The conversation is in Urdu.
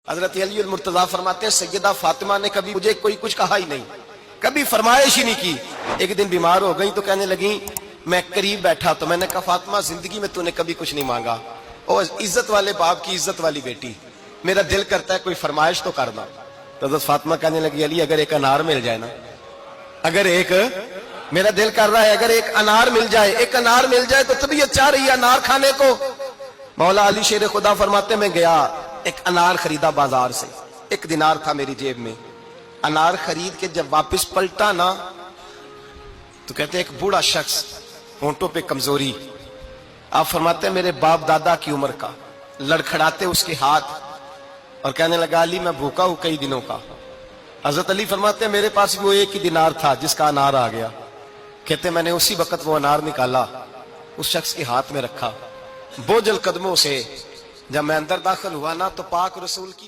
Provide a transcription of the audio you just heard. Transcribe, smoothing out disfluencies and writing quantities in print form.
حضرت علی المرتضیٰ فرماتے ہیں سیدہ فاطمہ نے کبھی مجھے کوئی کچھ کہا ہی نہیں، کبھی فرمائش ہی نہیں کی۔ ایک دن بیمار ہو گئی تو کہنے لگیں، میں قریب بیٹھا تو میں نے کہا فاطمہ زندگی میں تو نے کبھی کچھ نہیں مانگا، اور عزت والے باپ کی عزت والی بیٹی، میرا دل کرتا ہے کوئی فرمائش تو کرنا۔ تو حضرت فاطمہ کہنے لگی علی اگر ایک انار مل جائے نا، اگر ایک میرا دل کر رہا ہے اگر ایک انار مل جائے، ایک انار مل جائے تو طبیعت چاہ رہی ہے انار کھانے کو۔ مولا علی شیر خدا فرماتے میں گیا، ایک انار خریدا بازار سے، 1 دینار تھا میری جیب میں، انار خرید کے جب واپس پلٹا نا تو کہتے ایک بوڑھا شخص، ہونٹوں پہ کمزوری، آپ فرماتے ہیں میرے باپ دادا کی عمر کا، لڑکھڑاتے اس کے ہاتھ اور کہنے لگا علی میں بھوکا ہوں کئی دنوں کا۔ حضرت علی فرماتے ہیں میرے پاس وہ 1 ہی دینار تھا جس کا انار آ گیا، کہتے میں نے اسی وقت وہ انار نکالا، اس شخص کے ہاتھ میں رکھا، بوجھل قدموں سے جب میں اندر داخل ہوا نا تو پاک رسول کی